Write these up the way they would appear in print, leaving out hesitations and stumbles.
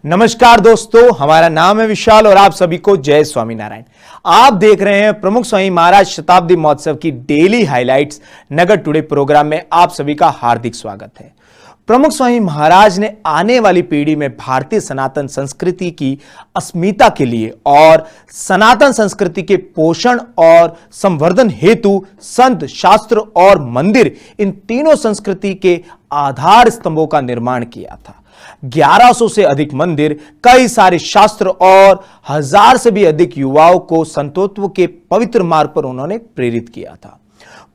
नमस्कार दोस्तों, हमारा नाम है विशाल और आप सभी को जय स्वामीनारायण। आप देख रहे हैं प्रमुख स्वामी महाराज शताब्दी महोत्सव की डेली हाइलाइट्स नगर टुडे प्रोग्राम में आप सभी का हार्दिक स्वागत है। प्रमुख स्वामी महाराज ने आने वाली पीढ़ी में भारतीय सनातन संस्कृति की अस्मिता के लिए और सनातन संस्कृति के पोषण और संवर्धन हेतु संत, शास्त्र और मंदिर, इन तीनों संस्कृति के आधार स्तंभों का निर्माण किया था। 1100 से अधिक मंदिर, कई सारे शास्त्र और 1000 से भी अधिक युवाओं को संतत्व के पवित्र मार्ग पर उन्होंने प्रेरित किया था।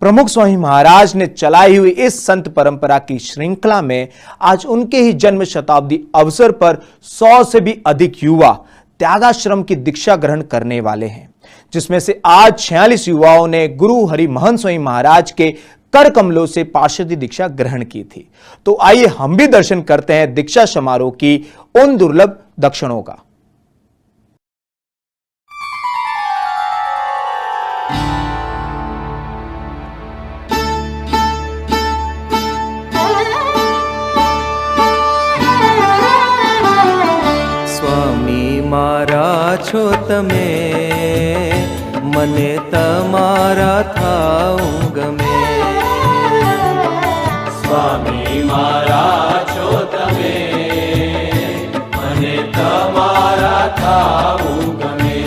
प्रमुख स्वामी महाराज ने चलाई हुई इस संत परंपरा की श्रृंखला में आज उनके ही जन्म शताब्दी अवसर पर 100 से भी अधिक युवा त्यागाश्रम की दीक्षा ग्रहण करने वाले हैं, जिसमें से आज 46 युवाओं ने गुरु हरि महंत स्वामी महाराज के कर कमलों से पार्षदी दीक्षा ग्रहण की थी। तो आइए हम भी दर्शन करते हैं दीक्षा समारोह की उन दुर्लभ दक्षिणों का। स्वामी मारा છો તમે મને તમારા થાઉં ગમે। स्वामी मारा છો તમે મને તમારા થાવું ગમે,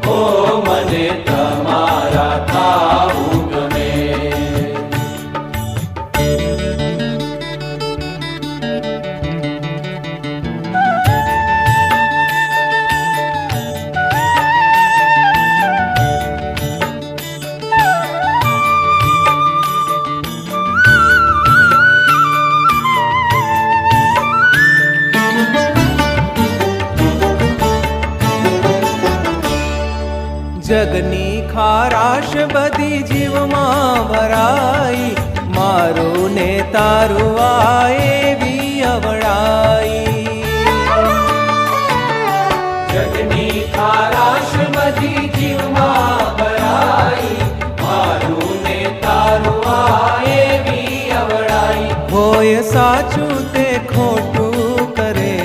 ઓ મને તમારા થાવું ગમે। જગની ખારાશ બધી જીવમાં ભરાઈ, મારું ને તારું આ એવી અવળાઈ। જગની ખારાશ બધી જીવમાં ભરાઈ, મારું ને તારું આ એવી અવળાઈ। હોય સાચું તે ખોટું કરે,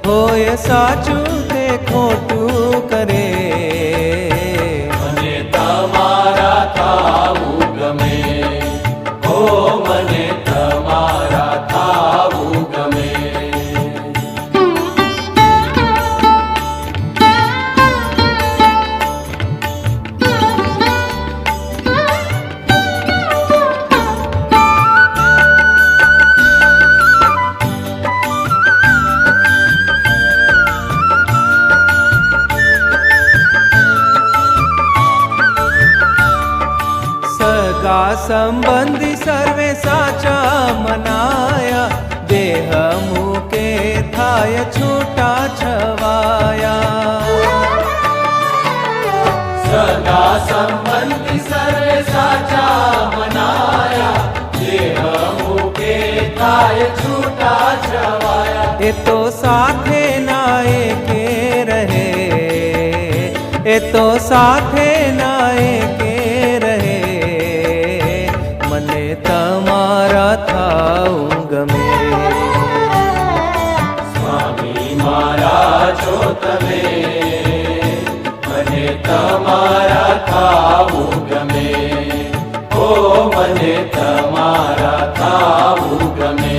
હોય સાચું તે ખોટું કરે। મને તમારા થાવું ગમે, ઓ મને તમારા થાવું ગમે। સગા સંબંધી સર્વે સાચા મનાયા, દેહ મૂકે થાય છૂટા છવાયા। સગા સંબંધી સર્વે સાચા મનાયા, દેહ મૂકે થાય છૂટા છવાયા। એ તો સાથે ના એકે રહે, એ તો સાથે ના એકે રહે। મને તમારા થાઉં ગમે। સ્વામી મારા છો તમે મને તમારા થાવું ગમે, ઓ મને તમારા થાવું ગમે।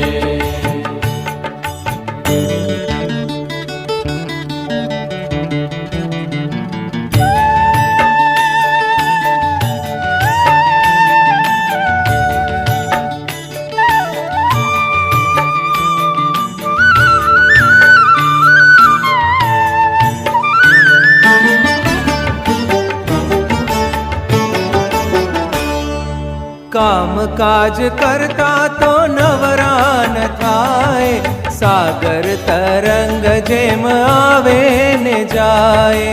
કામ કાજ કરતા તો નવરાન થાય, સાગર તરંગ જેમ આવે ને જાય।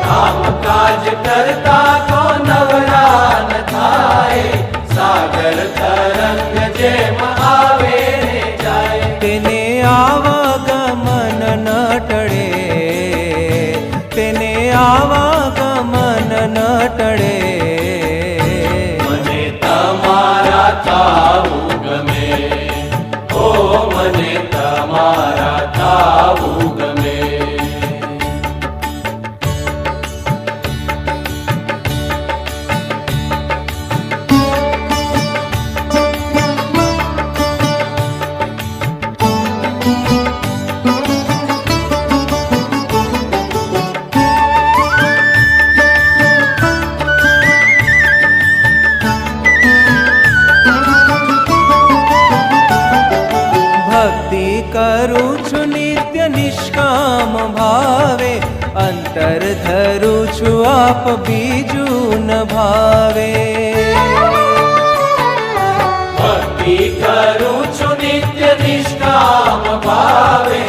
કામ કાજ કરતા તો નવરાન થાય, સાગર તરંગ જેમ આવે ને જાય। તેને આવાગમન ન ટળે, તેને આવાગમન ન ટળે। મને તમારા થાવું ગમે, ઓ નિષ્કામ ભાવે અંતર ધરું છું આપ બીજું ન ભાવે ભક્તિ કરું છું નિત્ય નિષ્કામ ભાવે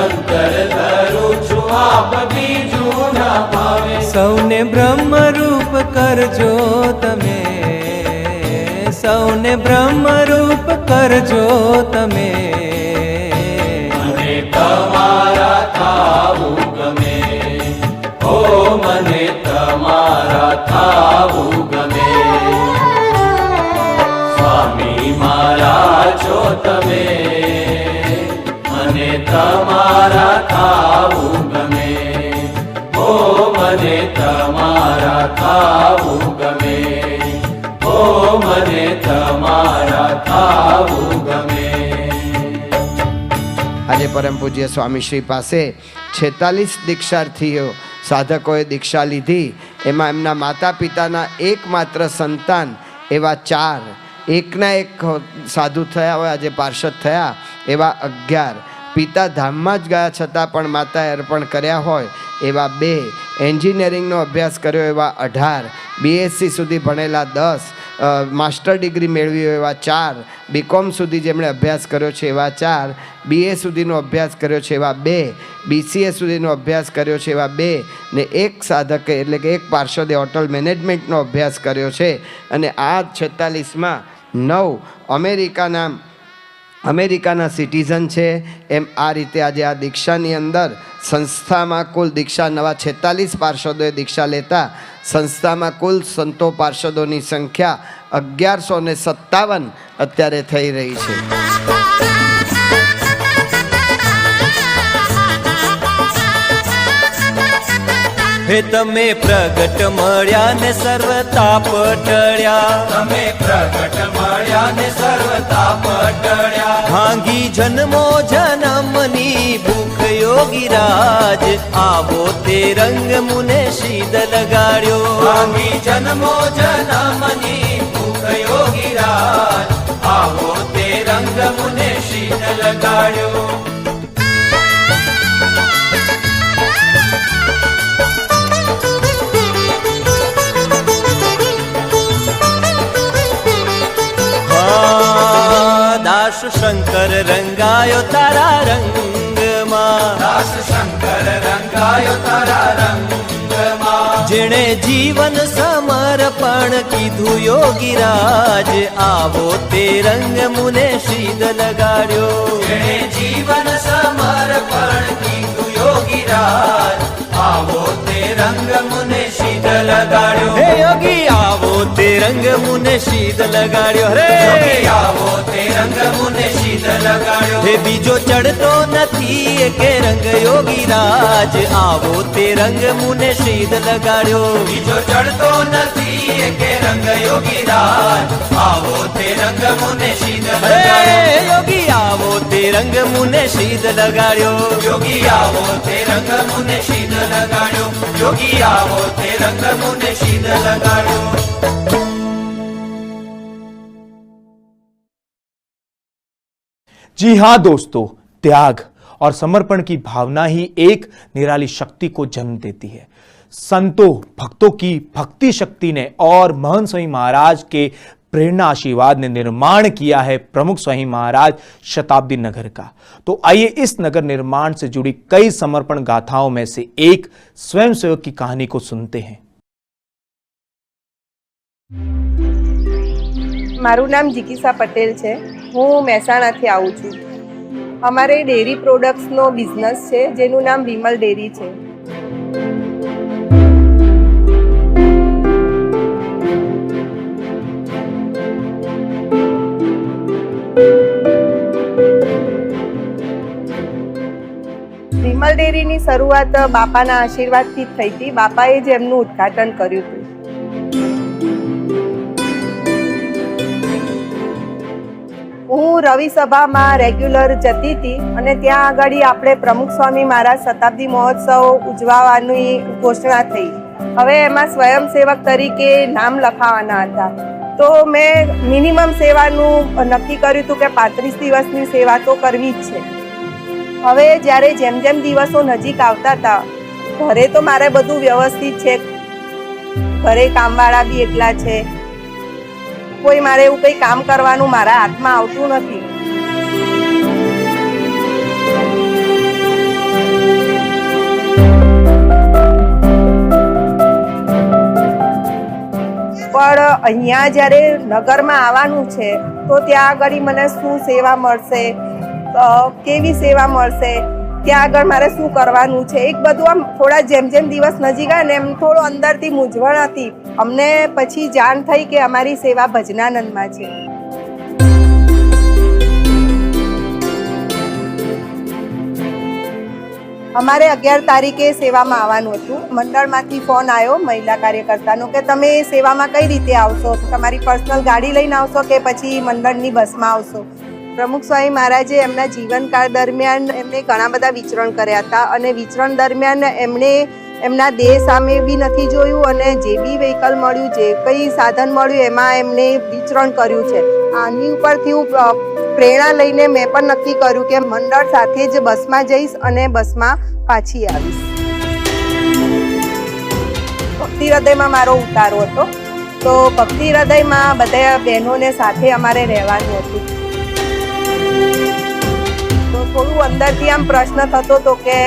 અંતર ધરું છું આપ બીજું ન ભાવે સૌને બ્રહ્મરૂપ કરજો તમે સૌને બ્રહ્મરૂપ કરજો તમે મને તમારા થાવું ગમે ઓ મને તમારા થાવું ગમે સ્વામી મારા છો તમે મને તમારા થાવું ગમે ઓ મને તમારા થાવું ગમે ઓ મને તમારા થાવું ગમે આજે પરમ પૂજ્ય સ્વામીશ્રી પાસે 46 દીક્ષાર્થીઓ સાધકોએ દીક્ષા લીધી એમાં એમના માતા પિતાના એકમાત્ર સંતાન એવા 4 એકના એક સાધુ થયા હોય આજે પાર્ષદ થયા એવા 11 પિતા ધામમાં જ ગયા છતાં પણ માતાએ અર્પણ કર્યા હોય એવા 2 એન્જિનિયરિંગનો અભ્યાસ કર્યો એવા 18 બીએસસી સુધી ભણેલા 10 માસ્ટર ડિગ્રી મેળવી હોય એવા 4 બીકોમ સુધી જેમણે અભ્યાસ કર્યો છે એવા 4 બીએ સુધીનો અભ્યાસ કર્યો છે એવા 2 બીસીએ સુધીનો અભ્યાસ કર્યો છે એવા 2 ને એક સાધકે એટલે કે એક પાર્ષદે હોટલ મેનેજમેન્ટનો અભ્યાસ કર્યો છે અને આ 46માં 9 અમેરિકાના સિટીઝન છે એમ આ રીતે આજે આ દીક્ષાની અંદર સંસ્થામાં કુલ દીક્ષા નવા 46 પાર્ષદોએ દીક્ષા લેતા સંસ્થામાં કુલ સંતો પાર્ષદોની સંખ્યા 1157 અત્યારે થઈ રહી છે હે તમે પ્રગટ મળ્યા ને સર્વ તાપ ટળ્યા તમે પ્રગટ મળ્યા ને સર્વ તાપ ટળ્યા ભાંગી જન્મો જન્મની ભૂખ યોગી રાજ આવો તે રંગ મુને શીદ લગાડ્યો ભાંગી જન્મો જન્મની ભૂખ યોગી રાજ આવો તે રંગ મુને શીત લગાડ્યો દાસ શંકર રંગાયો તારા રંગમાં દાસ શંકર રંગાયો તારા રંગમાં જેણે જીવન સમર્પણ કીધું યોગી રાજ આવો તે રંગ મુને શીદ લગાડ્યો જેણે જીવન સમર્પણ કીધું યોગી રાજ આવો તે રંગ મુને શીદ લગાડ્યો હે યોગી આવો તે રંગ મુને શીદ લગાડ્યો રે યોગી આવો તે રંગ મુને શીદ લગાડ્યો હે બીજો ચડતો નથી કે રંગ યોગી રાજ આવો તે રંગ મુને શીદ લગાડ્યો બીજો ચડતો નથી કે રંગ યોગી રાજ આવો તે રંગ મુને શીદ લગાડ્યો યોગી આવો તે રંગ મુને શીદ લગાડ્યો યોગી આવો તે રંગ મુને શીદ લગાડ્યો યોગી આવો તે રંગ મુને શીદ લગાડ્યો जी हाँ दोस्तों, त्याग और समर्पण की भावना ही एक निराली शक्ति को जन्म देती है। संतों भक्तों की भक्ति शक्ति ने और महंत स्वामी महाराज के प्रेरणा आशीर्वाद ने निर्माण किया है प्रमुख स्वामी महाराज शताब्दी नगर का। तो आइए इस नगर निर्माण से जुड़ी कई समर्पण गाथाओं में से एक स्वयंसेवक की कहानी को सुनते हैं। મારું નામ જીકીસા પટેલ છે। હું મહેસાણાથી આવું છું। અમારે ડેરી પ્રોડક્ટ્સનો બિઝનેસ છે જેનું નામ વિમલ ડેરી છે। વિમલ ડેરીની શરૂઆત બાપાના આશીર્વાદથી જ થઈ હતી। બાપાએ જ એમનું ઉદ્ઘાટન કર્યું હતું। હું રવિ સભામાં રેગ્યુલર જતી હતી અને ત્યાં આગળ આપણે પ્રમુખ સ્વામી મહારાજ શતાબ્દી મહોત્સવ ઉજવવાની ઘોષણા થઈ। હવે એમાં સ્વયંસેવક તરીકે નામ લખાવાના હતા, તો મેં મિનિમમ સેવાનું નક્કી કર્યું હતું કે 35 દિવસની સેવા તો કરવી જ છે। હવે જ્યારે જેમ જેમ દિવસો નજીક આવતા હતા, ઘરે તો મારે બધું વ્યવસ્થિત છે, ઘરે કામવાળા બી એટલા છે, કોઈ મારે એવું કંઈ કામ કરવાનું મારા હાથમાં આવતું નથી. પણ અહીંયા જ્યારે નગરમાં આવવાનું છે તો ત્યાં આગળ મને શું સેવા મળશે, કેવી સેવા મળશે, ત્યાં આગળ મારે શું કરવાનું છે, એક બધું આમ થોડા જેમ જેમ દિવસ નજીક આવે ને એમ થોડું અંદરથી મૂંઝવણ હતી. અમને પછી જાણ થઈ કે અમારી સેવા ભજનાનંદમાં છે. અમારે 11 તારીખે સેવામાં આવવાનું હતું. મંડળમાંથી ફોન આવ્યો મહિલા કાર્યકર્તાનો કે તમે સેવામાં કઈ રીતે આવશો, તમારી પર્સનલ ગાડી લઈને આવશો કે પછી મંડળની બસમાં આવશો. પ્રમુખ સ્વામી મહારાજે એમના જીવનકાળ દરમિયાન એમને ઘણા બધા વિચરણ કર્યા હતા અને વિચરણ દરમિયાન એમણે એમના દેહ સામે બી નથી જોયું અને જે બી વ્હીકલ મળ્યું, જે કંઈ સાધન મળ્યું એમાં એમને વિચરણ કર્યું છે. આની ઉપરથી હું પ્રેરણા લઈને મેં પણ નક્કી કર્યું કે મંડળ સાથે જ બસમાં જઈશ અને બસમાં પાછી આવીશ. ભક્તિ હૃદયમાં મારો ઉતારો હતો, તો ભક્તિ હૃદયમાં બધા બહેનોને સાથે અમારે રહેવાનું હતું. તો થોડું અંદરથી આમ પ્રશ્ન થતો હતો કે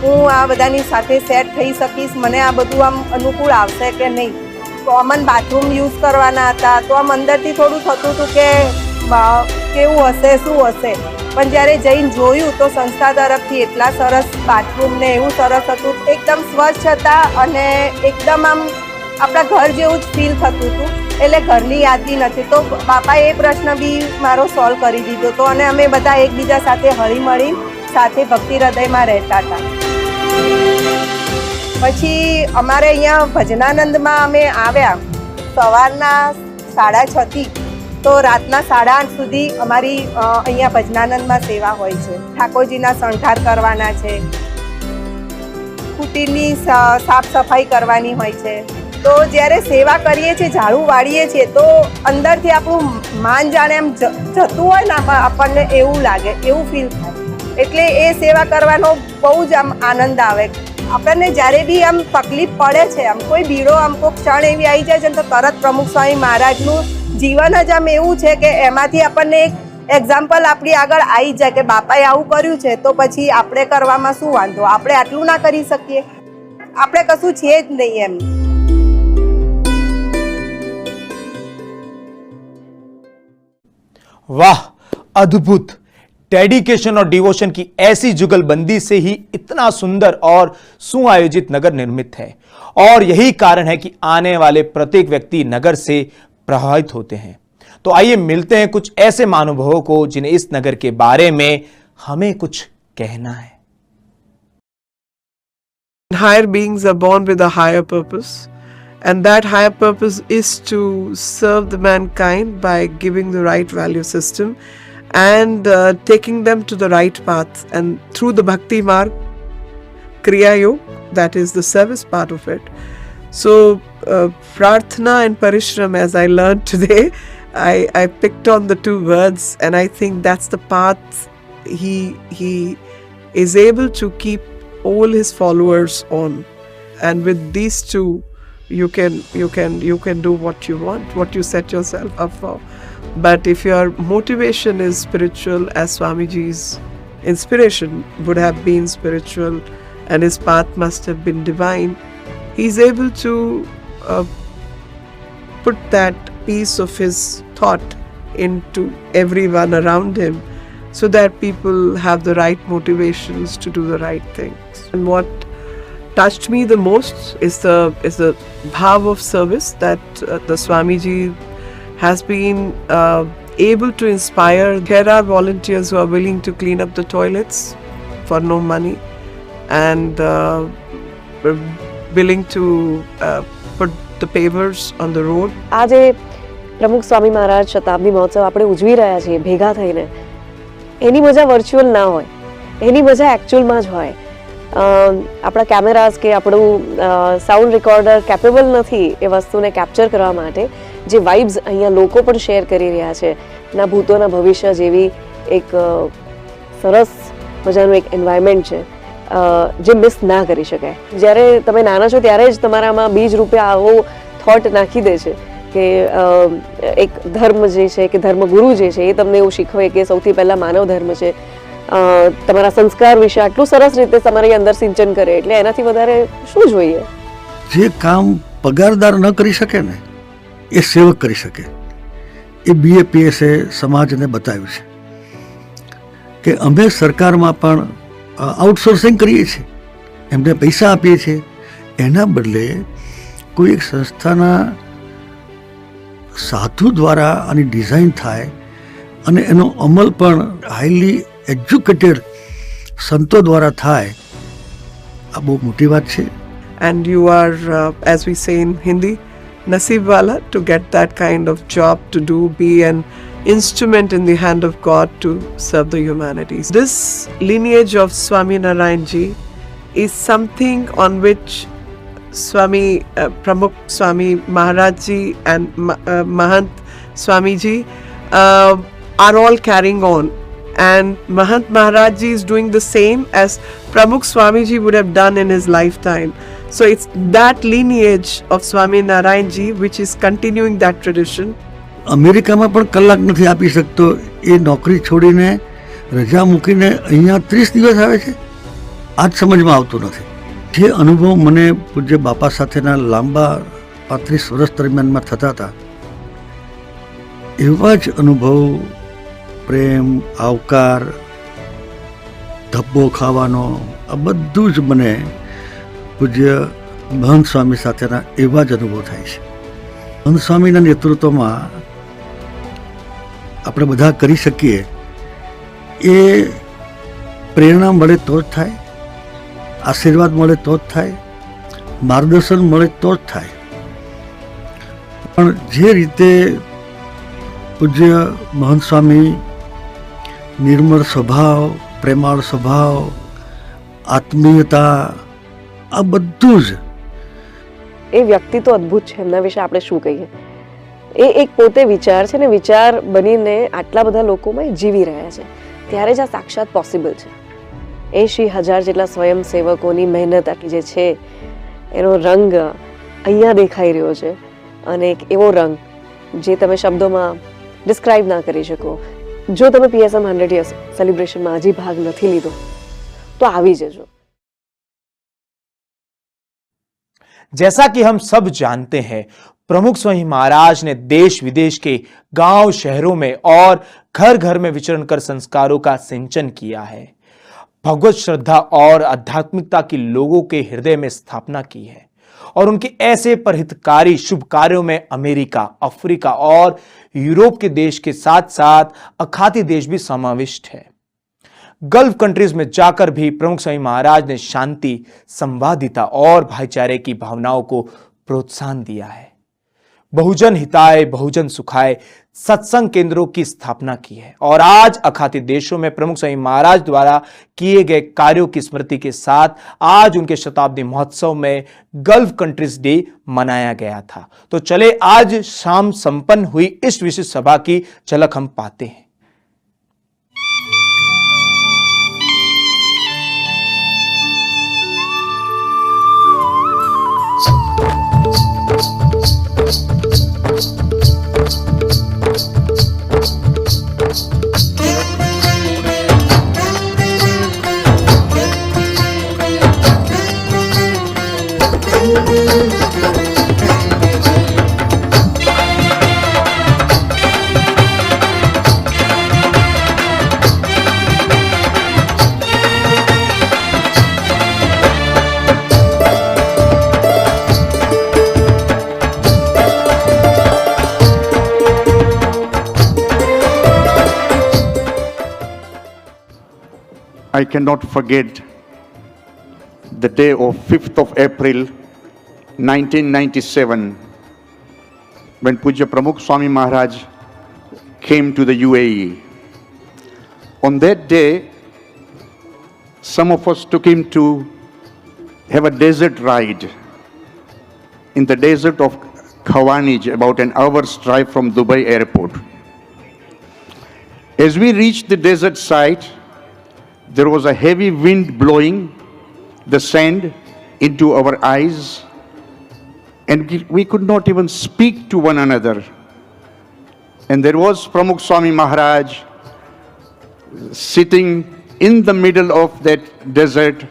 હું આ બધાની સાથે સેટ થઈ શકીશ, મને આ બધું આમ અનુકૂળ આવશે કે નહીં. કોમન બાથરૂમ યુઝ કરવાના હતા, તો આમ અંદરથી થોડું થતું હતું કે કેવું હશે, શું હશે. પણ જ્યારે જઈને જોયું તો સંસ્થા તરફથી એટલા સરસ બાથરૂમ ને એવું સરસ હતું, એકદમ સ્વચ્છ હતા અને એકદમ આમ આપણા ઘર જેવું જ ફીલ થતું હતું. એટલે ઘરની યાદી નથી. તો બાપાએ એ પ્રશ્ન બી મારો સોલ્વ કરી દીધો હતો અને અમે બધા એકબીજા સાથે હળીમળી સાથે ભક્તિ હૃદયમાં રહેતા હતા. પછી અમારે અહીંયા ભજનાનંદમાં અમે આવ્યા સવારના 6:30 થી તો રાતના 8:30 સુધી અમારી અહીંયા ભજનાનંદમાં સેવા હોય છે. ઠાકોરજીના શણગાર કરવાના છે, કુટીરની સાફ સફાઈ કરવાની હોય છે. તો જ્યારે સેવા કરીએ છીએ, ઝાડુ વાળીએ છીએ તો અંદરથી આપણું માન જાણે એમ જતું હોય ને, આપણને એવું લાગે, એવું ફીલ થાય. એટલે એ સેવા કરવાનો બહુ જ આમ આનંદ આવે. આપણને જ્યારે બી આમ તકલીફ પડે છે, આમ કોઈ ભીડો આમ કોઈ ક્ષણ એવી આવી જાય છે ને તો તરત પ્રમુખ સ્વામી મહારાજનું જીવન જ આમ એવું છે કે એમાંથી આપણને એક એક્ઝામ્પલ આપણી આગળ આવી જાય કે બાપાએ આવું કર્યું છે તો પછી આપણે કરવામાં શું વાંધો, આપણે આટલું ના કરી શકીએ, આપણે કશું છે જ નહીં એમ. वाह, अद्भुत डेडिकेशन और डिवोशन की ऐसी जुगलबंदी से ही इतना सुंदर और सुआयोजित नगर निर्मित है और यही कारण है कि आने वाले प्रत्येक व्यक्ति नगर से प्रभावित होते हैं. तो आइए मिलते हैं कुछ ऐसे महानुभावों को जिन्हें इस नगर के बारे में हमें कुछ कहना है. Higher beings are born with a higher purpose, and that higher purpose is to serve the mankind by giving the right value system and taking them to the right path. And through the Bhakti Marg, Kriya Yog, that is the service part of it. So, Prarthana and Parishram, as I learned today, I picked on the two words, and I think that's the path he is able to keep all his followers on. And with these two, you can do what you want, what you set yourself up for. But if your motivation is spiritual, as Swamiji's inspiration would have been spiritual and his path must have been divine, he's able to put that piece of his thought into everyone around him so that people have the right motivations to do the right things. And what touched me the most is the bhav of service that the Swamiji has been able to inspire. Here are volunteers who are willing to clean up the toilets for no money and willing to put the pavers on the road. આજે પ્રમુખ સ્વામી મહારાજ શતાબ્દી મહોત્સવ આપણે ઉજવી રહ્યા છીએ ભેગા થઈને, એની મજા વર્ચ્યુઅલ ના હોય, એની મજા એકચ્યુઅલમાં જ હોય. આપણા કેમેરાસ કે આપણું સાઉન્ડ રેકોર્ડર કેપેબલ નથી એ વસ્તુને કેપ્ચર કરવા માટે. જે વાઇબ્સ અહીંયા લોકો પણ શેર કરી રહ્યા છે, ના ભૂતોના ભવિષ્ય જેવી એક સરસ મજાનું એક એન્વાયરમેન્ટ છે જે મિસ ના કરી શકાય. જ્યારે તમે નાના છો ત્યારે જ તમારામાં બીજ રૂપે આવો થોટ નાખી દે છે કે એક ધર્મ જે છે કે ધર્મગુરુ જે છે એ તમને એવું શીખવે કે સૌથી પહેલાં માનવ ધર્મ છે. તમારા સંસ્કાર વિશે આટલું સરસ રીતે તમારી અંદર સિંચન કરે, એટલે એનાથી વધારે શું જોઈએ? જે કામ પગારદાર ન કરી શકે ને એ સેવક કરી શકે. એ BAPSએ સમાજને બતાવ્યું છે કે અમે સરકારમાં પણ આઉટસોર્સિંગ કરીએ છીએ, એમને પૈસા આપીએ છીએ, એના બદલે કોઈ એક સંસ્થાના સાધુ દ્વારા આની ડિઝાઇન થાય અને એનો અમલ પણ હાઈલી એજ્યુકેટેડ સંતો દ્વારા થાય, આ બહુ મોટી વાત છે. And you are, as we say in Hindi, Nasib wala to get that kind of job to do, be an instrument in the hand of God to serve the humanities. This lineage of Swami Narayan Ji is something on which Swami Pramukh Swami Maharaj Ji and Mahant Swami Ji are all carrying on, and Mahant Maharaj Ji is doing the same as Pramukh Swami Ji would have done in his lifetime. So it's that lineage of Swami Narayan Ji which is continuing that tradition. અમેરિકામાં પણ કલાક નથી આપી શકતો, એ નોકરી છોડીને રજા મૂકીને અહીંયા 30 દિવસ આવે છે. આ જ સમજમાં આવતું નથી. જે અનુભવ મને પૂજ્ય બાપા સાથેના લાંબા 35 વર્ષ દરમિયાનમાં થતા હતા, એવા જ અનુભવ, પ્રેમ, આવકાર, ધબ્બો ખાવાનો, આ બધું જ મને પૂજ્ય મહંત સ્વામી સાથેના એવા જ અનુભવ થાય છે. મહંત સ્વામીના નેતૃત્વમાં આપણે બધા કરી શકીએ, એ પ્રેરણા મળે તો જ થાય, આશીર્વાદ મળે તો જ થાય, માર્ગદર્શન મળે તો જ થાય. પણ જે રીતે પૂજ્ય મહંત સ્વામી નિર્મળ સ્વભાવ, પ્રેમાળ સ્વભાવ, આત્મીયતા, આ બધું જ એ વ્યક્તિ તો અદ્ભુત છે, એમના વિશે આપણે શું કહીએ. એ એક પોતે વિચાર છે ને, વિચાર બનીને આટલા બધા લોકોમાં જીવી રહ્યા છે, ત્યારે જ આ સાક્ષાત પોસિબલ છે. 80,000 જેટલા સ્વયંસેવકોની મહેનત આટલી જે છે એનો રંગ અહીંયા દેખાઈ રહ્યો છે, અને એક એવો રંગ જે તમે શબ્દોમાં ડિસ્ક્રાઇબ ના કરી શકો. જો તમે PSM 100 years સેલિબ્રેશનમાં હજી ભાગ નથી લીધો તો આવી જજો. जैसा कि हम सब जानते हैं, प्रमुख स्वामी महाराज ने देश विदेश के गांव शहरों में और घर घर में विचरण कर संस्कारों का सिंचन किया है. भगवत श्रद्धा और आध्यात्मिकता की लोगों के हृदय में स्थापना की है, और उनके ऐसे परहितकारी शुभ कार्यों में अमेरिका, अफ्रीका और यूरोप के देश के साथ साथ अखाती देश भी समाविष्ट है. गल्फ कंट्रीज में जाकर भी प्रमुख स्वामी महाराज ने शांति, संवादिता और भाईचारे की भावनाओं को प्रोत्साहन दिया है. बहुजन हिताय बहुजन सुखाय सत्संग केंद्रों की स्थापना की है, और आज अखाती देशों में प्रमुख स्वामी महाराज द्वारा किए गए कार्यों की स्मृति के साथ आज उनके शताब्दी महोत्सव में गल्फ कंट्रीज डे मनाया गया था. तो चले आज शाम संपन्न हुई इस विशेष सभा की झलक हम पाते हैं. I cannot forget the day of 5th of April 1997 when Pujya Pramukh Swami Maharaj came to the UAE. On that day, some of us took him to have a desert ride in the desert of Khawanij, about an hour's drive from Dubai airport. As we reached the desert site, there was a heavy wind blowing the sand into our eyes, and we could not even speak to one another. And there was Pramukh Swami Maharaj sitting in the middle of that desert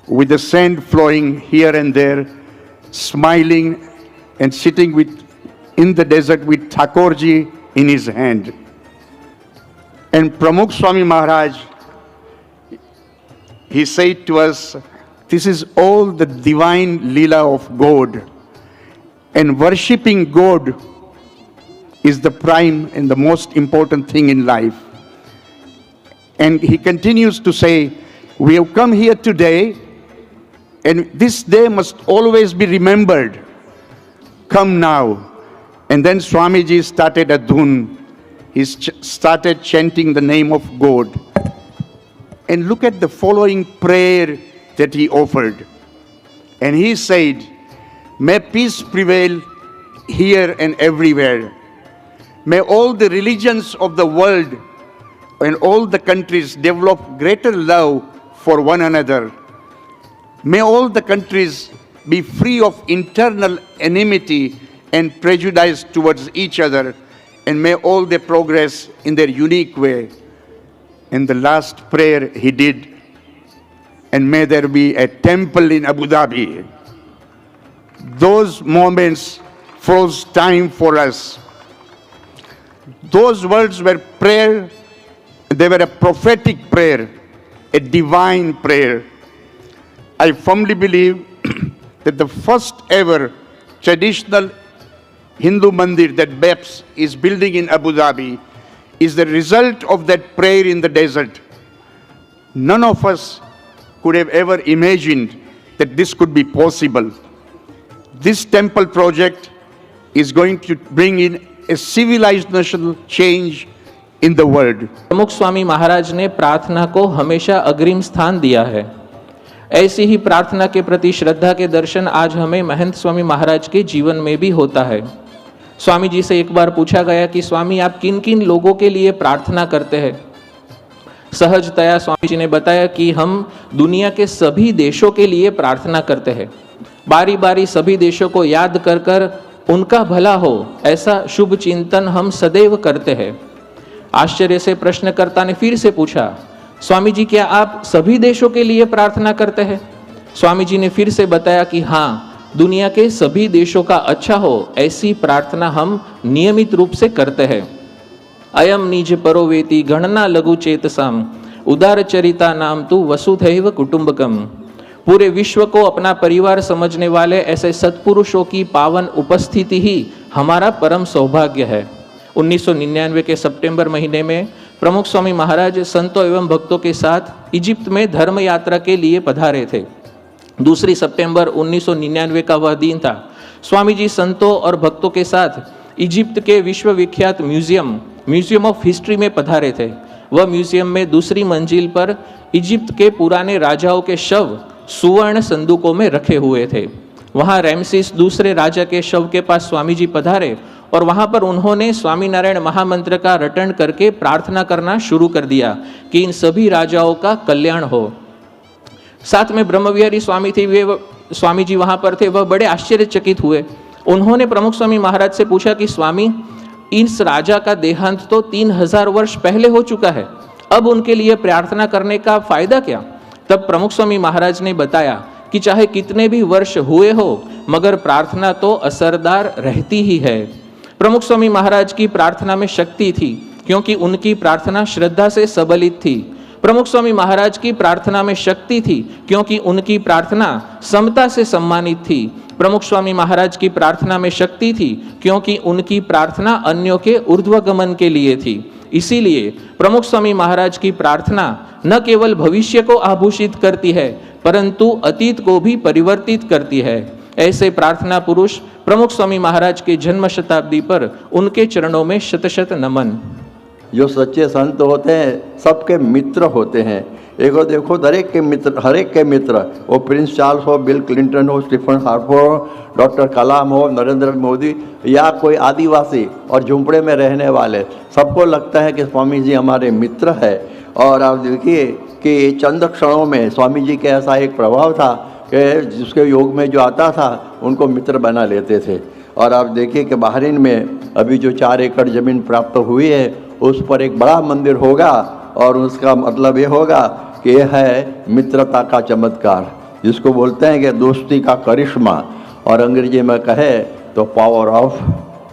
with the sand flowing here and there, smiling and sitting in the desert with Thakurji in his hand. And Pramukh Swami Maharaj, he said to us, this is all the divine Leela of God. And worshipping God is the prime and the most important thing in life. And he continues to say, we have come here today, and this day must always be remembered. Come now. And then Swamiji started a dhun. He started chanting the name of God. And look at the following prayer that he offered. And he said, may peace prevail here and everywhere. May all the religions of the world and all the countries develop greater love for one another. May all the countries be free of internal enmity and prejudice towards each other, and may all they progress in their unique way. And the last prayer he did, and may there be a temple in Abu Dhabi. Those moments froze time for us. Those words were prayer, they were a prophetic prayer, a divine prayer. I firmly believe that the first ever traditional Hindu mandir that BEPS is building in Abu Dhabi is the result of that prayer in the desert. None of us could have ever imagined that this could be possible. This temple project is going to bring in a civilizational change in the world. प्रमुख स्वामी महाराज ने प्रार्थना को हमेशा अग्रिम स्थान दिया है। ऐसी ही प्रार्थना के प्रति श्रद्धा के दर्शन आज हमें महंत स्वामी महाराज के जीवन में भी होता है। स्वामी जी से एक बार पूछा गया कि स्वामी आप किन किन लोगों के लिए प्रार्थना करते हैं। सहजतया स्वामी जी ने बताया कि हम दुनिया के सभी देशों के लिए प्रार्थना करते हैं। बारी बारी सभी देशों को याद कर कर उनका भला हो ऐसा शुभ चिंतन हम सदैव करते हैं। आश्चर्य से प्रश्नकर्ता ने फिर से पूछा, स्वामी जी क्या आप सभी देशों के लिए प्रार्थना करते हैं? स्वामी जी ने फिर से बताया कि हाँ, दुनिया के सभी देशों का अच्छा हो ऐसी प्रार्थना हम नियमित रूप से करते हैं। अयम निज परोवेति गणना लघु चेतसाम उदार चरिता नाम तु वसुधैव कुटुंबकम। पूरे विश्व को अपना परिवार समझने वाले ऐसे सत्पुरुषों की पावन उपस्थिति ही हमारा परम सौभाग्य है। 1999 के सितंबर महीने में प्रमुख स्वामी महाराज संतों एवं भक्तों के साथ इजिप्ट में धर्म यात्रा के लिए पधारे थे। 2 सितंबर 1999 का वह दिन था। स्वामी जी संतों और भक्तों के साथ इजिप्ट के विश्वविख्यात म्यूजियम ऑफ हिस्ट्री में पधारे थे। वह म्यूजियम में दूसरी मंजिल पर इजिप्ट के पुराने राजाओं के शव सुवर्ण संदूकों में रखे हुए थे। वहाँ रैमसिस दूसरे राजा के शव के पास स्वामी जी पधारे और वहाँ पर उन्होंने स्वामीनारायण महामंत्र का रटन करके प्रार्थना करना शुरू कर दिया कि इन सभी राजाओं का कल्याण हो। साथ में ब्रह्मविहारी स्वामी थे, वे स्वामी जी वहाँ पर थे, वह बड़े आश्चर्यचकित हुए। उन्होंने प्रमुख स्वामी महाराज से पूछा कि स्वामी इस राजा का देहांत तो 3000 वर्ष पहले हो चुका है, अब उनके लिए प्रार्थना करने का फायदा क्या? तब प्रमुख स्वामी महाराज ने बताया कि चाहे कितने भी वर्ष हुए हो मगर प्रार्थना तो असरदार रहती ही है। प्रमुख स्वामी महाराज की प्रार्थना में शक्ति थी क्योंकि उनकी प्रार्थना श्रद्धा से सबलित थी। प्रमुख स्वामी महाराज की प्रार्थना में शक्ति थी क्योंकि उनकी प्रार्थना समता से सम्मानित थी। प्रमुख स्वामी महाराज की प्रार्थना में शक्ति थी क्योंकि उनकी प्रार्थना अन्यों के ऊर्ध्वगमन के लिए थी। इसीलिए प्रमुख स्वामी महाराज की प्रार्थना न केवल भविष्य को आभूषित करती है परंतु अतीत को भी परिवर्तित करती है। ऐसे प्रार्थना पुरुष प्रमुख स्वामी महाराज के जन्म शताब्दी पर उनके चरणों में शत शत नमन। जो सच्चे संत होते हैं सबके मित्र होते हैं। एगो देखो हरेक के मित्र, वो प्रिंस चार्ल्स हो, बिल क्लिंटन हो, स्टीफन हार्पर हो, डॉक्टर कलाम हो, नरेंद्र मोदी या कोई आदिवासी और झुंपड़े में रहने वाले, सबको लगता है कि स्वामी जी हमारे मित्र है। और आप देखिए कि चंद क्षणों में स्वामी जी के ऐसा एक प्रभाव था कि जिसके योग में जो आता था उनको मित्र बना लेते थे। और आप देखिए कि बहरीन में अभी जो 4 एकड़ ज़मीन प्राप्त हुई है उस पर एक बड़ा मंदिर होगा और उसका मतलब ये होगा कि यह है मित्रता का चमत्कार, जिसको बोलते हैं कि दोस्ती का करिश्मा, और अंग्रेजी में कहे तो पावर ऑफ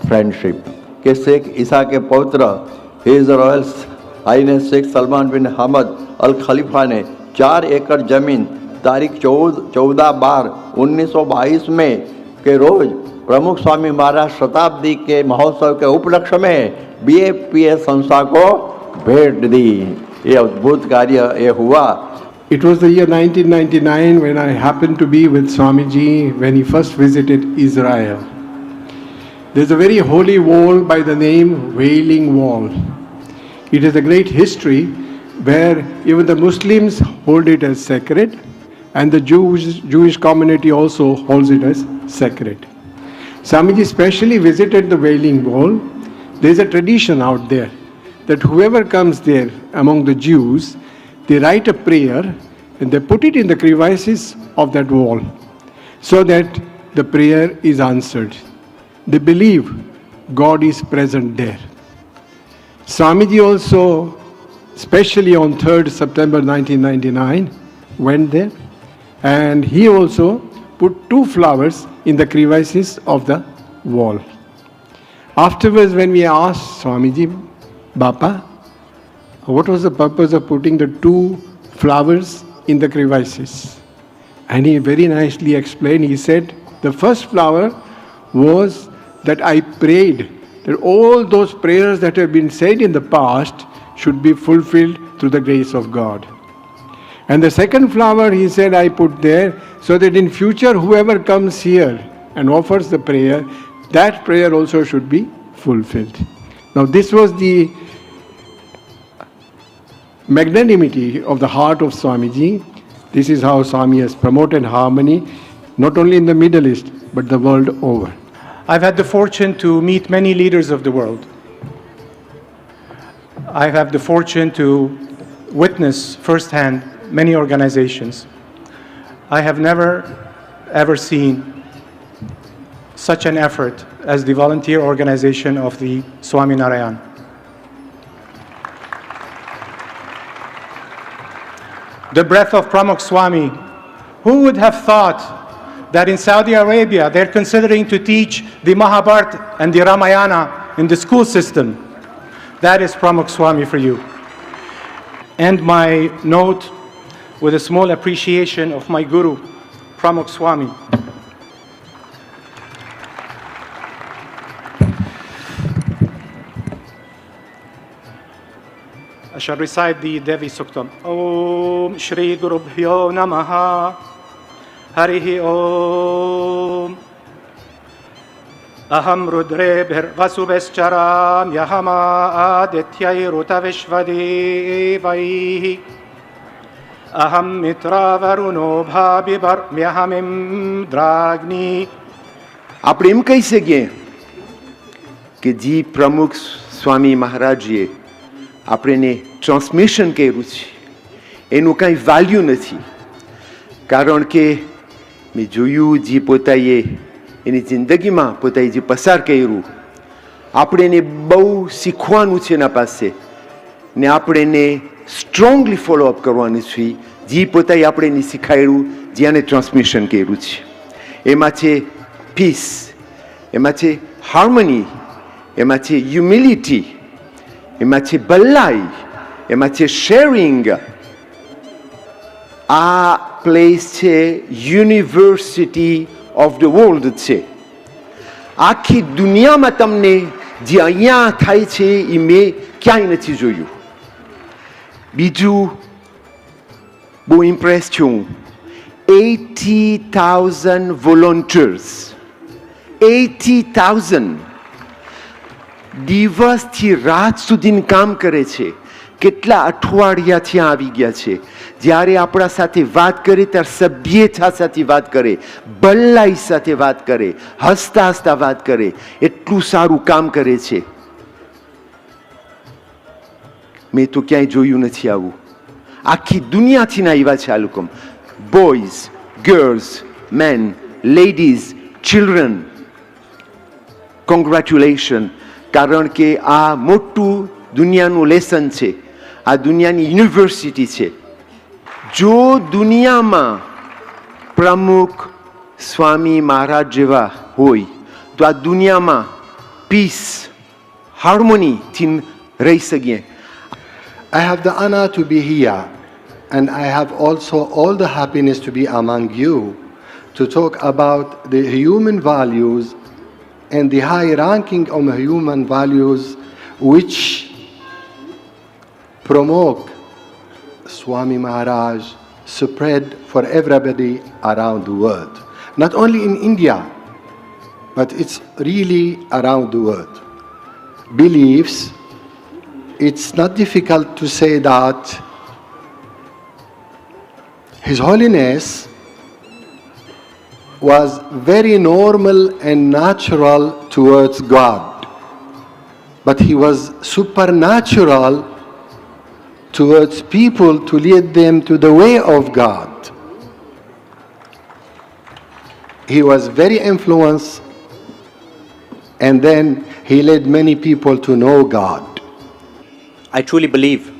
फ्रेंडशिप। कि शेख ईसा के पौत्र His Royal Highness Sheikh Salman bin Hamad Al Khalifa ने 4 एकड़ ज़मीन तारीख 14/12/1922 में के रोज़ प्रमुख स्वामी महाराज शताब्दी के महोत्सव के उपलक्ष्य में BAPS संस्था को भेंट दी। ये अद्भुत कार्य ये हुआ। It was the year 1999 when I happened to be with Swamiji when he first visited Israel. There's a very holy wall by the name Wailing Wall. It is a great history where even the Muslims hold it as sacred and the Jewish community also holds it as sacred. Swamiji specially visited the Wailing Wall. There's a tradition out there that whoever comes there among the Jews, they write a prayer and they put it in the crevices of that wall so that the prayer is answered. They believe God is present there. Swamiji also, especially on 3rd September 1999, went there and he also put 2 flowers in the crevices of the wall. Afterwards, when we asked Swamiji, Bapa, what was the purpose of putting the 2 flowers in the crevices? And he very nicely explained, he said, the first flower was that I prayed that all those prayers that have been said in the past should be fulfilled through the grace of God. And the second flower, he said, I put there so that in future whoever comes here and offers the prayer, that prayer also should be fulfilled. Now this was the magnanimity of the heart of Swamiji. This is how Swami has promoted harmony, not only in the Middle East, but the world over. I've had the fortune to meet many leaders of the world. I have the fortune to witness firsthand many organizations. I have never ever seen such an effort as the volunteer organization of the Swami Narayan. The breath of Pramukh Swami. Who would have thought that in Saudi Arabia they're considering to teach the Mahabharata and the Ramayana in the school system? That is Pramukh Swami for you. And my note with a small appreciation of my guru, Pramukh Swami. I shall recite the Devi Suktam. Om Shri Guru Bhyo Namaha Harihi Om Aham Rudrebhir Vasubescharam Yahama Adityai Rutavishvadevaihi Aham Mitra Varuno Bhabibar Myahamim Dragni. આપણે એમ કહી શકીએ કે જે પ્રમુખ સ્વામી મહારાજીએ આપણે transmission કર્યું છે એનું કાંઈ વેલ્યુ નથી, કારણ કે મેં જોયું જે પોતાએ એની જિંદગીમાં પોતાએ જે પસાર કર્યું, આપણે એને બહુ શીખવાનું છે એના પાસે ને આપણે એને સ્ટ્રોંગલી ફોલોઅપ કરવાનું છે. જે પોતાએ આપણે એને શીખાડ્યું, જ્યાંને ટ્રાન્સમિશન કર્યું છે, એમાં છે પીસ, એમાં છે હાર્મની, એમાં છે હ્યુમિલિટી, એમાં છે ભલાઈ, એમાં છે શેરિંગ. આ પ્લેસ છે યુનિવર્સિટી ઓફ ધ વર્લ્ડ છે. આખી દુનિયામાં તમને જે અહીંયા થાય છે એ મેં ક્યાંય નથી જોયું. બીજું બહુ ઇમ્પ્રેસ છું. 80,000 volunteers, 80,000 દિવસથી રાત સુધીનું કામ કરે છે. કેટલા અઠવાડિયા ત્યાં આવી ગયા છે. જ્યારે આપણા સાથે વાત કરે ત્યારે સભ્યતા સાથે વાત કરે, ભલાઈ સાથે વાત કરે, હસતા હસતા વાત કરે. એટલું સારું કામ કરે છે. મેં તો ક્યાંય જોયું નથી આવું. આખી દુનિયાથી આવ્યા છે આ લોકો. Boys, girls, man, ladies, children. Congratulation, કારણ કે આ મોટું દુનિયાનું લેસન છે, આ દુનિયાની યુનિવર્સિટી છે. જો દુનિયામાં પ્રમુખ સ્વામી મહારાજ જેવા હોય તો આ દુનિયામાં પીસ, હાર્મોનીથી રહી શકીએ. I have the honor to be here, and I have also all the happiness to be among you to talk about the human values and the high ranking of human values which promote Swami Maharaj spread for everybody around the world. Not only in India, but it's really around the world. Beliefs, it's not difficult to say that His Holiness was very normal and natural towards God, but he was supernatural towards people to lead them to the way of God. He was very influenced, and then he led many people to know God. I truly believe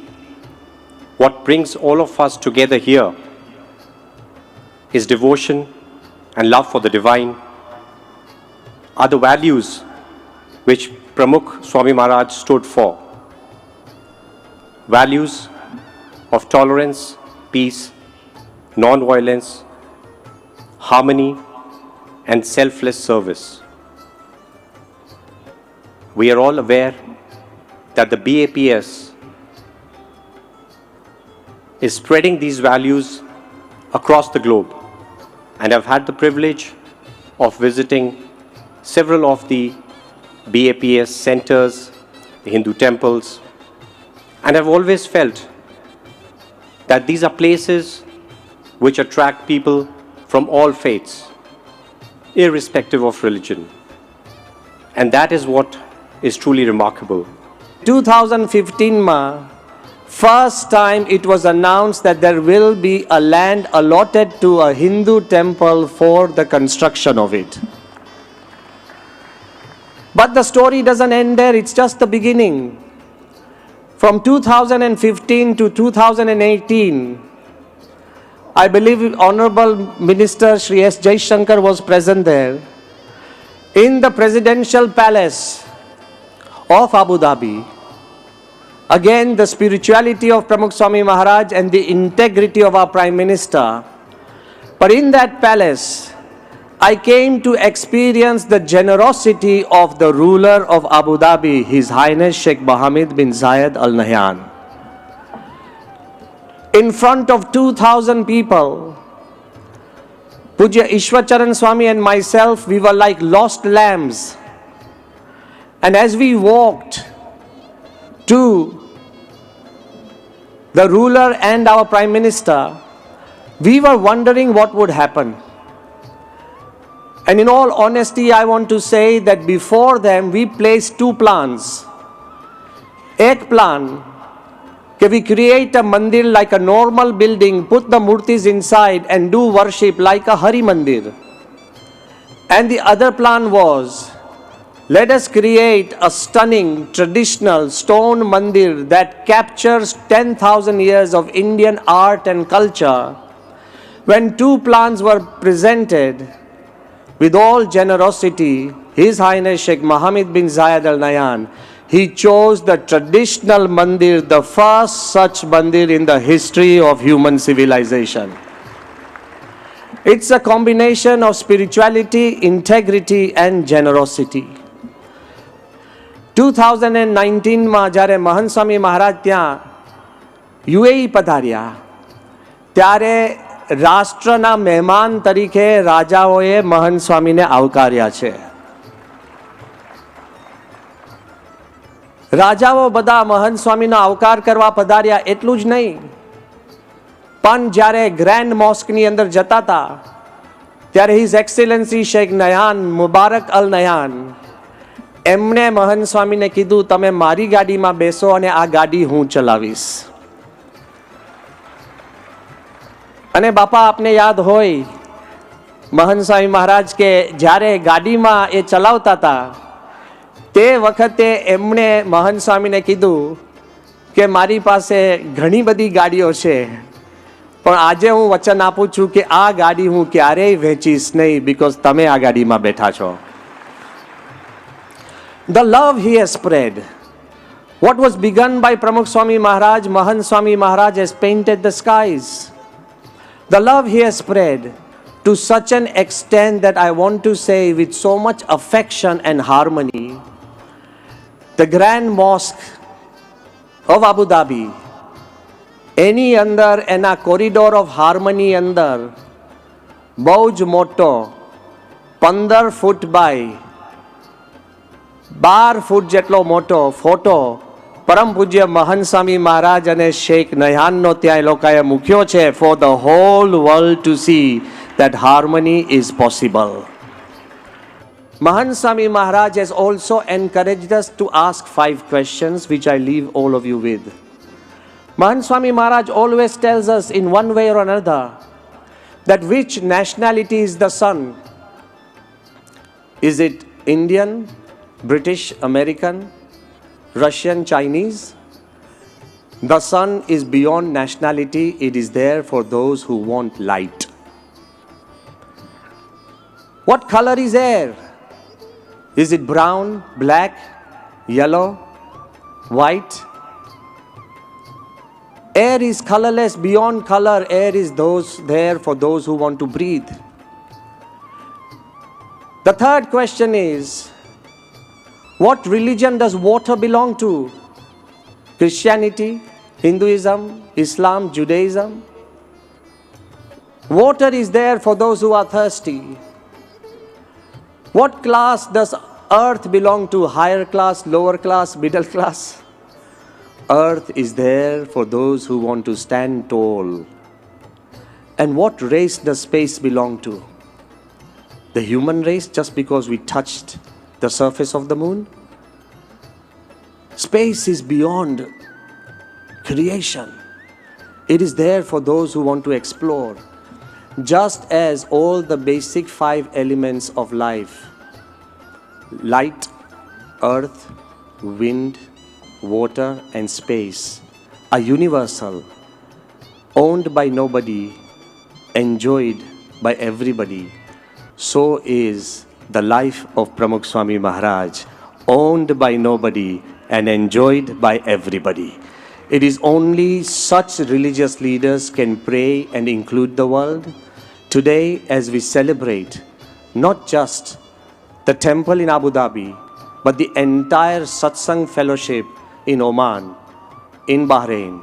what brings all of us together here is devotion and love for the divine, are the values which Pramukh Swami Maharaj stood for. Values of tolerance, peace, non-violence, harmony, and selfless service. We are all aware that the BAPS is spreading these values across the globe, and I've had the privilege of visiting several of the BAPS centers, the Hindu temples, and I've always felt that these are places which attract people from all faiths, irrespective of religion. And that is what is truly remarkable. 2015 ma first time it was announced that there will be a land allotted to a Hindu temple for the construction of it. But the story doesn't end there, it's just the beginning. From 2015 to 2018, I believe Honorable Minister Shri S. Jaishankar was present there. In the presidential palace of Abu Dhabi, again the spirituality of Pramukh Swami Maharaj and the integrity of our Prime Minister. But in that palace, I came to experience the generosity of the ruler of Abu Dhabi, His Highness Sheikh Mohammed bin Zayed Al Nahyan. In front of 2,000 people, Pujya Ishwacharan Swami and myself, we were like lost lambs. And as we walked to the ruler and our Prime Minister, we were wondering what would happen. And in all honesty, I want to say that before them, we placed two plans. Ek plan, that we create a mandir like a normal building, put the murtis inside and do worship like a Hari Mandir. And the other plan was, let us create a stunning traditional stone mandir that captures 10,000 years of Indian art and culture. When two plans were presented, with all generosity, His Highness Sheikh Mohammed bin Zayed Al Nahyan, he chose the traditional mandir, the first such mandir in the history of human civilization. It's a combination of spirituality, integrity and generosity. 2019 માં જ્યારે મહંત સ્વામી મહારાજ ત્યાં UAE પધાર્યા ત્યારે રાષ્ટ્રના મહેમાન તરીકે રાજાઓએ મહંત સ્વામીને આવકાર્યા છે. રાજાઓ બધા મહંત સ્વામીનો આવકાર કરવા પધાર્યા એટલું જ નહીં, પણ જ્યારે ગ્રેન્ડ મોસ્કની અંદર જતા હતા ત્યારે હિઝ એક્સેલન્સી શેખ નયાન મુબારક અલ નયાન એમણે મહંત સ્વામીને કીધું તમે મારી ગાડીમાં બેસો અને આ ગાડી હું ચલાવીશ. અને બાપા આપને યાદ હોય મહંત સ્વામી મહારાજ કે જ્યારે ગાડીમાં એ ચલાવતા હતા તે વખતે એમણે મહંત સ્વામીને કીધું કે મારી પાસે ઘણી બધી ગાડીઓ છે પણ આજે હું વચન આપું છું કે આ ગાડી હું ક્યારેય વેચીશ નહીં બીકોઝ તમે આ ગાડીમાં બેઠા છો. The love he has spread. What was begun by Pramukh Swami Maharaj, Mahant Swami Maharaj has painted the skies. The love he has spread to such an extent that I want to say with so much affection and harmony, the Grand Mosque of Abu Dhabi, એની અંદર એના corridor of harmony અંદર બહુ જ મોટો 15 foot by 12 ફૂટ જેટલો મોટો photo પરમ પૂજ્ય મહંત સ્વામી મહારાજ અને શેખ નયહાનનો ત્યાં એ લોકોએ મૂક્યો છે for the whole world to see that harmony is possible. Mahant Swami Maharaj has also encouraged us to ask 5 questions which I leave all of you with. Mahant Swami Maharaj always tells us in one way or another that which nationality is the sun? Is it Indian, British, American, Russian, Chinese? The sun is beyond nationality. It is there for those who want light. What color is air? Is it brown, black, yellow, white? Air is colorless, beyond color. Air is there for those who want to breathe. The third question is, what religion does water belong to? Christianity, Hinduism, Islam, Judaism? Water is there for those who are thirsty. What class does earth belong to? Higher class, lower class, middle class? Earth is there for those who want to stand tall. And what race does space belong to? The human race, just because we touched the surface of the moon? Space is beyond creation. It is there for those who want to explore. Just as all the basic 5 elements of life, light, earth, wind, water and space are universal, owned by nobody, enjoyed by everybody, so is the life of Pramukh Swami Maharaj, owned by nobody and enjoyed by everybody. It is only such religious leaders can pray and include the world. Today, as we celebrate not just the temple in Abu Dhabi, but the entire Satsang Fellowship in Oman, in Bahrain,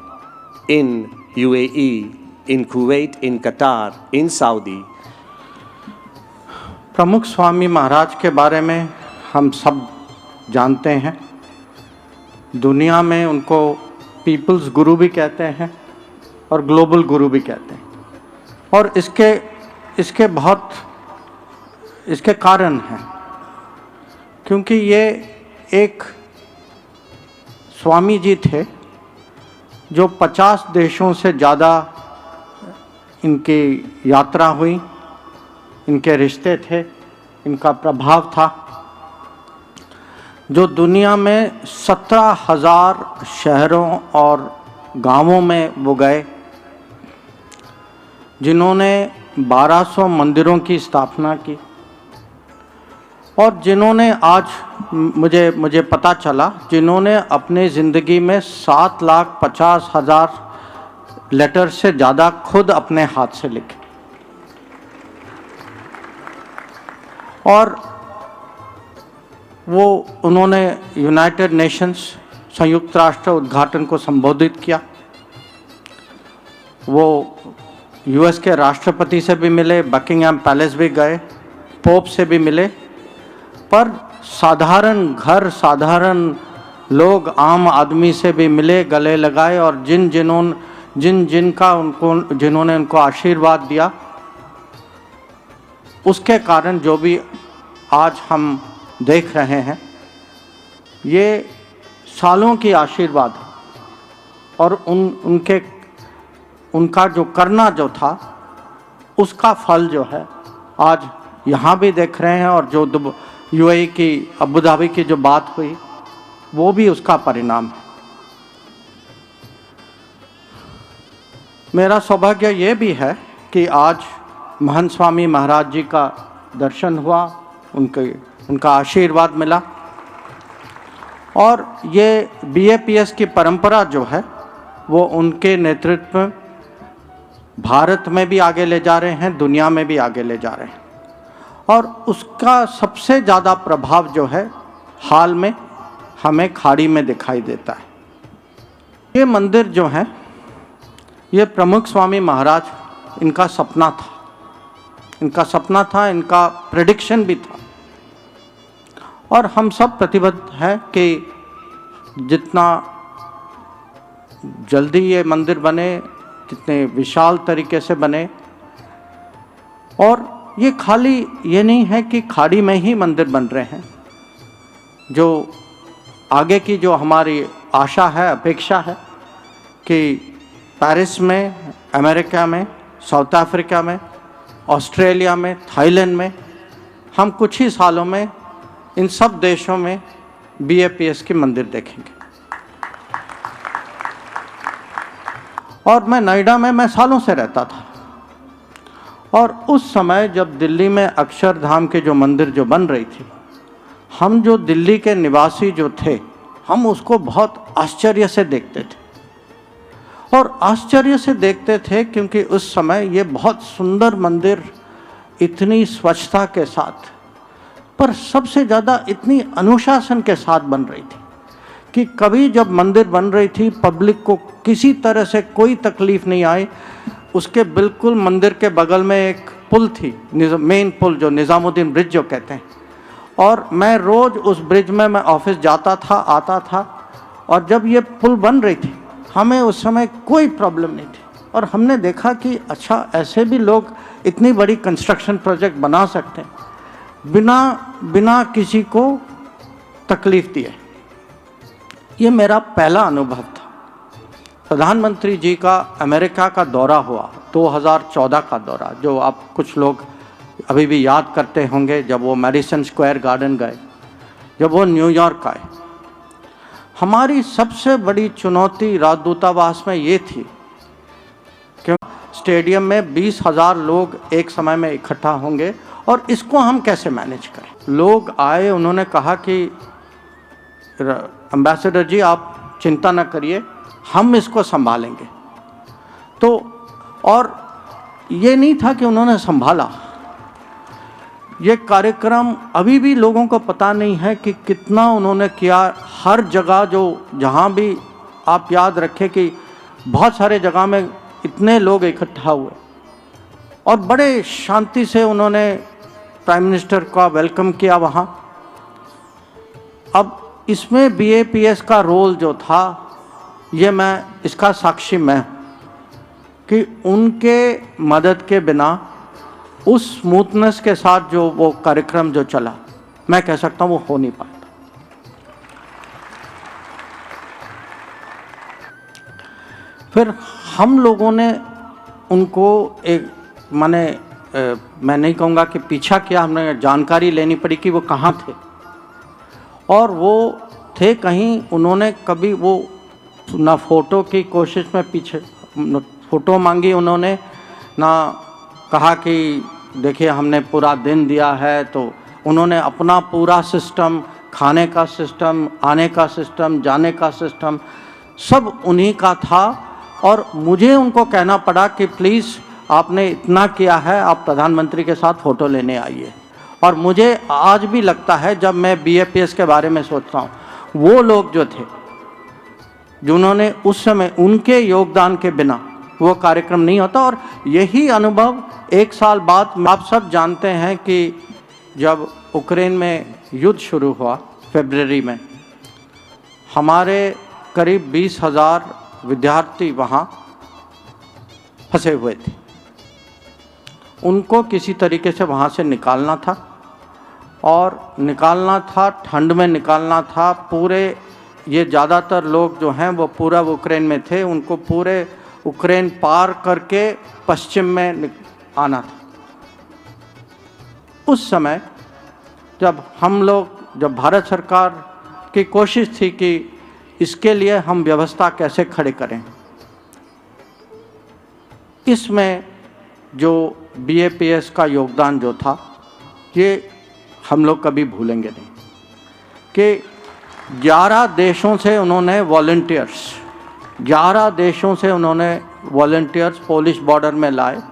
in UAE, in Kuwait, in Qatar, in Saudi. प्रमुख स्वामी महाराज के बारे में हम सब जानते हैं. दुनिया में उनको पीपल्स गुरु भी कहते हैं और ग्लोबल गुरु भी कहते हैं. और इसके कारण हैं, क्योंकि ये एक स्वामी जी थे जो 50 देशों से ज़्यादा इनकी यात्रा हुई, इनके रिश्ते थे, इनका प्रभाव था, जो दुनिया में 17,000 शहरों और गांवों में वो गए, जिन्होंने 1200 मंदिरों की स्थापना की और जिन्होंने आज मुझे पता चला जिन्होंने अपने ज़िंदगी में 7,50,000 लेटर से ज़्यादा खुद अपने हाथ से लिखे. और उन्होंने यूनाइटेड नेशंस संयुक्त राष्ट्र उद्घाटन को संबोधित किया. वो यूएस के राष्ट्रपति से भी मिले, बकिंगहैम पैलेस भी गए, पोप से भी मिले, पर साधारण लोग, आम आदमी से भी मिले, गले लगाए और जिन्होंने उनको आशीर्वाद दिया, उसके कारण जो भी आज हम देख रहे हैं ये सालों की आशीर्वाद और उनका जो करना जो था उसका फल जो है आज यहाँ भी देख रहे हैं, और जो यूएई की अबू धाबी की जो बात हुई वो भी उसका परिणाम है। मेरा सौभाग्य ये भी है कि आज महंत स्वामी महाराज जी का दर्शन हुआ, उनका आशीर्वाद मिला, और ये बीएपीएस की परंपरा जो है वो उनके नेतृत्व में भारत में भी आगे ले जा रहे हैं, दुनिया में भी आगे ले जा रहे हैं। और उसका सबसे ज़्यादा प्रभाव जो है हाल में हमें खाड़ी में दिखाई देता है। ये मंदिर जो है ये प्रमुख स्वामी महाराज इनका सपना था, इनका प्रेडिक्शन भी था, और हम सब प्रतिबद्ध हैं कि जितना जल्दी ये मंदिर बने, जितने विशाल तरीके से बने। और ये खाली ये नहीं है कि खाड़ी में ही मंदिर बन रहे हैं, जो आगे की जो हमारी आशा है, अपेक्षा है कि पेरिस में, अमेरिका में, साउथ अफ्रीका में, ऑस्ट्रेलिया में, थाईलैंड में, हम कुछ ही सालों में इन सब देशों में बीएपीएस के मंदिर देखेंगे। और मैं नोएडा में मैं सालों से रहता था, और उस समय जब दिल्ली में अक्षरधाम के जो मंदिर जो बन रही थी, हम जो दिल्ली के निवासी जो थे, हम उसको बहुत आश्चर्य से देखते थे, और आश्चर्य से देखते थे क्योंकि उस समय ये बहुत सुंदर मंदिर इतनी स्वच्छता के साथ, पर सबसे ज़्यादा इतनी अनुशासन के साथ बन रही थी कि कभी जब मंदिर बन रही थी पब्लिक को किसी तरह से कोई तकलीफ नहीं आई। उसके बिल्कुल मंदिर के बगल में एक पुल थी, मेन पुल जो निज़ामुद्दीन ब्रिज जो कहते हैं, और मैं रोज़ उस ब्रिज में मैं ऑफिस जाता था, आता था, और जब ये पुल बन रही थी हमें उस समय कोई प्रॉब्लम नहीं थी, और हमने देखा कि अच्छा ऐसे भी लोग इतनी बड़ी कंस्ट्रक्शन प्रोजेक्ट बना सकते हैं बिना किसी को तकलीफ दिए। ये मेरा पहला अनुभव था। प्रधानमंत्री जी का अमेरिका का दौरा हुआ, 2014 का दौरा, जो आप कुछ लोग अभी भी याद करते होंगे, जब वो मैडिसन स्क्वायर गार्डन गए, जब वो न्यूयॉर्क आए। हमारी सबसे बड़ी चुनौती राजदूतावास में ये थी कि स्टेडियम में 20,000 लोग एक समय में इकट्ठा होंगे, और इसको हम कैसे मैनेज करें। लोग आए, उन्होंने कहा कि एम्बेसडर जी आप चिंता न करिए, हम इसको संभालेंगे। तो और ये नहीं था कि उन्होंने संभाला, ये कार्यक्रम अभी भी लोगों को पता नहीं है कि कितना उन्होंने किया। हर जगह जहाँ भी आप याद रखें कि बहुत सारे जगह में इतने लोग इकट्ठा हुए, और बड़े शांति से उन्होंने प्राइम मिनिस्टर का वेलकम किया वहाँ। अब इसमें बीएपीएस का रोल जो था, ये मैं इसका साक्षी मैं कि उनके मदद के बिना उस स्मूथनेस के साथ जो वो कार्यक्रम जो चला, मैं कह सकता हूँ वो हो नहीं पाता। फिर हम लोगों ने उनको एक मैं नहीं कहूँगा कि पीछा किया, हमने जानकारी लेनी पड़ी कि वो कहाँ थे, और वो थे कहीं, उन्होंने कभी वो ना फोटो की कोशिश में पीछे फ़ोटो मांगी उन्होंने, ना कहा कि देखिए हमने पूरा दिन दिया है। तो उन्होंने अपना पूरा सिस्टम, खाने का सिस्टम, आने का सिस्टम, जाने का सिस्टम, सब उन्हीं का था। और मुझे उनको कहना पड़ा कि प्लीज़ आपने इतना किया है, आप प्रधानमंत्री के साथ फ़ोटो लेने आइए। और मुझे आज भी लगता है, जब मैं बीएपीएस के बारे में सोचता हूँ, वो लोग जो थे जिन्होंने उस समय, उनके योगदान के बिना वो कार्यक्रम नहीं होता। और यही अनुभव एक साल बाद, आप सब जानते हैं कि जब यूक्रेन में युद्ध शुरू हुआ फरवरी में, हमारे करीब 20,000 विद्यार्थी वहाँ फंसे हुए थे। उनको किसी तरीके से वहाँ से निकालना था, और निकालना था, ठंड में निकालना था। पूरे ये ज़्यादातर लोग जो हैं वो पूरा यूक्रेन में थे, उनको पूरे यूक्रेन पार करके पश्चिम में आना था। उस समय जब भारत सरकार की कोशिश थी कि इसके लिए हम व्यवस्था कैसे खड़े करें, इसमें जो BAPS का योगदान जो था ये हम लोग कभी भूलेंगे नहीं कि 11 देशों से उन्होंने वॉलंटियर्स पोलिश बॉर्डर में लाए,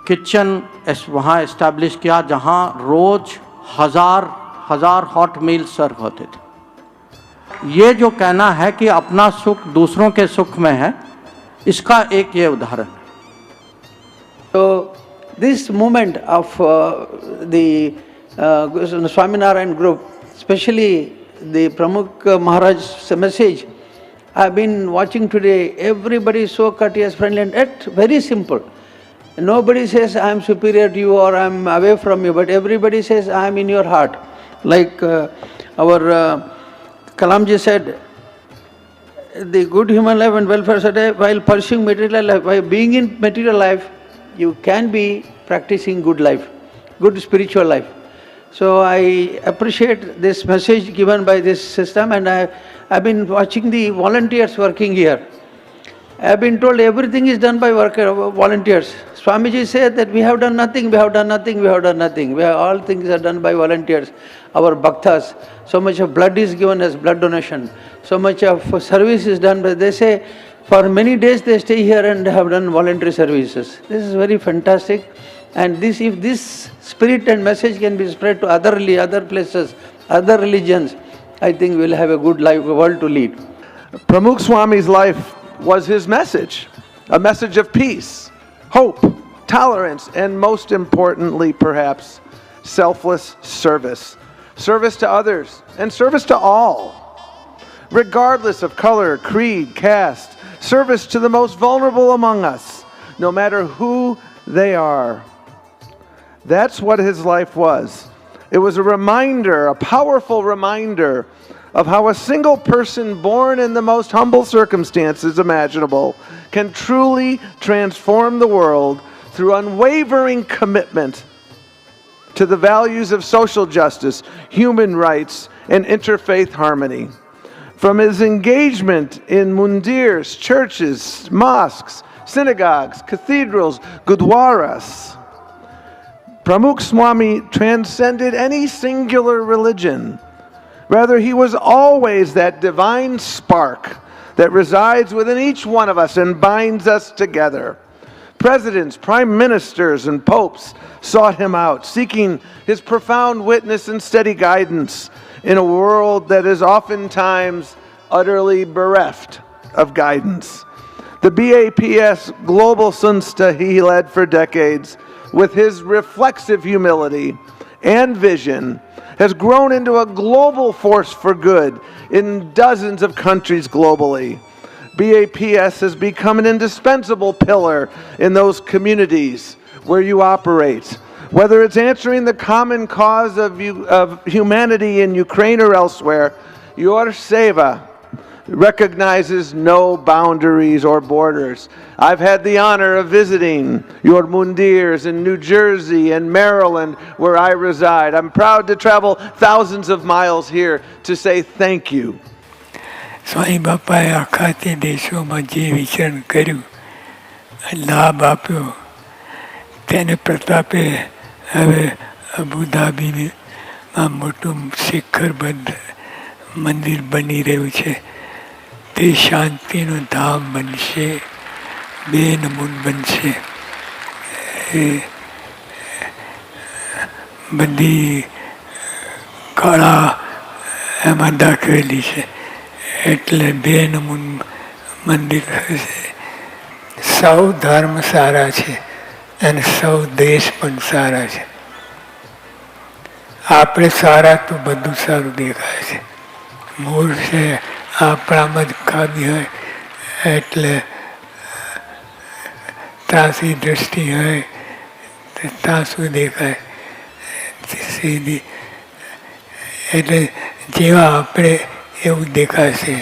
किचन वहाँ इस्टेब्लिश किया जहाँ रोज़ हजार हॉट मील सर्व होते थे। ये जो कहना है कि अपना सुख दूसरों के सुख में है, इसका एक ये उदाहरण है। So this movement of the Swaminarayan group, especially the Pramukh Maharaj's message, I've been watching today. Everybody is so courteous, friendly, and yet very simple. Nobody says I am superior to you or I am away from you, but everybody says I am in your heart. Like our Kalamji said, the good human life and welfare society, while pursuing material life, by being in material life, you can be practicing good life, good spiritual life. So I appreciate this message given by this system, and I've been watching the volunteers working here. I've been told everything is done by volunteers. Swamiji said that we have done nothing, all things are done by volunteers. Our bhaktas, so much of blood is given as blood donation, so much of service is done, but they say for many days they stay here and have done voluntary services. This is very fantastic, and if this spirit and message can be spread to other places, other religions, I think we'll have a good world to lead. Pramukh Swami's life was his message, a message of peace, hope, tolerance, and most importantly, perhaps, selfless service. Service to others and service to all, regardless of color, creed, caste, service to the most vulnerable among us, no matter who they are. That's what his life was. It was a reminder, a powerful reminder of how a single person born in the most humble circumstances imaginable can truly transform the world through unwavering commitment to the values of social justice, human rights, and interfaith harmony. From his engagement in mundirs, churches, mosques, synagogues, cathedrals, gurdwaras, Pramukh Swami transcended any singular religion. Rather, he was always that divine spark that resides within each one of us and binds us together. Presidents, prime ministers, and popes sought him out, seeking his profound witness and steady guidance in a world that is oftentimes utterly bereft of guidance. The BAPS Global Sunsta he led for decades, with his reflexive humility and vision, has grown into a global force for good in dozens of countries globally. BAPS has become an indispensable pillar in those communities where you operate. Whether it's answering the common cause of humanity in Ukraine or elsewhere, your seva recognizes no boundaries or borders. I've had the honor of visiting your mundirs in New Jersey and Maryland, where I reside. I'm proud to travel thousands of miles here to say thank you. સ્વામી બાપાએ આખા તે દેશોમાં જે વિચરણ કર્યું, લાભ આપ્યો, તેને પ્રતાપે હવે અબુધાબીમાં મોટું શિખરબદ્ધ મંદિર બની રહ્યું છે. તે શાંતિનું ધામ બનશે, બેનમૂન બનશે. બધી કળા એમાં દાખવેલી છે, એટલે બેનમૂન મંદિર હશે. સૌ ધર્મ સારા છે અને સૌ દેશ પણ સારા છે. આપણે સારા તો બધું સારું દેખાય છે. મૂળ છે આપણામાં જ ખામી હોય એટલે ત્રાસી દૃષ્ટિ હોય તો ત્રાસું દેખાય. સીધી, એટલે જેવા આપણે એવું દેખાશે.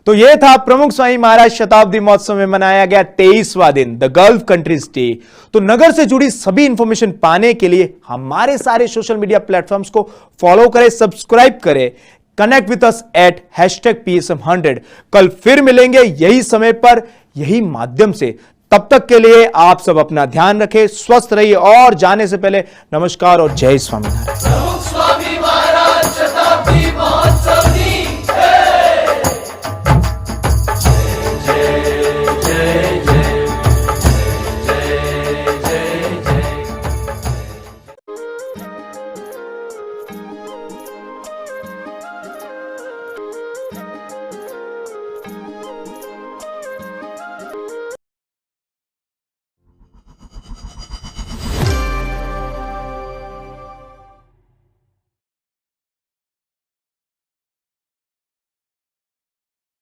तो यह था प्रमुख स्वामी महाराज शताब्दी महोत्सव में मनाया गया 23वां दिन, द गल्फ कंट्रीज डे। तो नगर से जुड़ी सभी इंफॉर्मेशन पाने के लिए हमारे सारे सोशल मीडिया प्लेटफॉर्म्स को फॉलो करें, सब्सक्राइब करें, connect with us at #PSM100। कल फिर मिलेंगे यही समय पर, यही माध्यम से। तब तक के लिए आप सब अपना ध्यान रखें, स्वस्थ रहिए और जाने से पहले नमस्कार और जय स्वामीनारायण।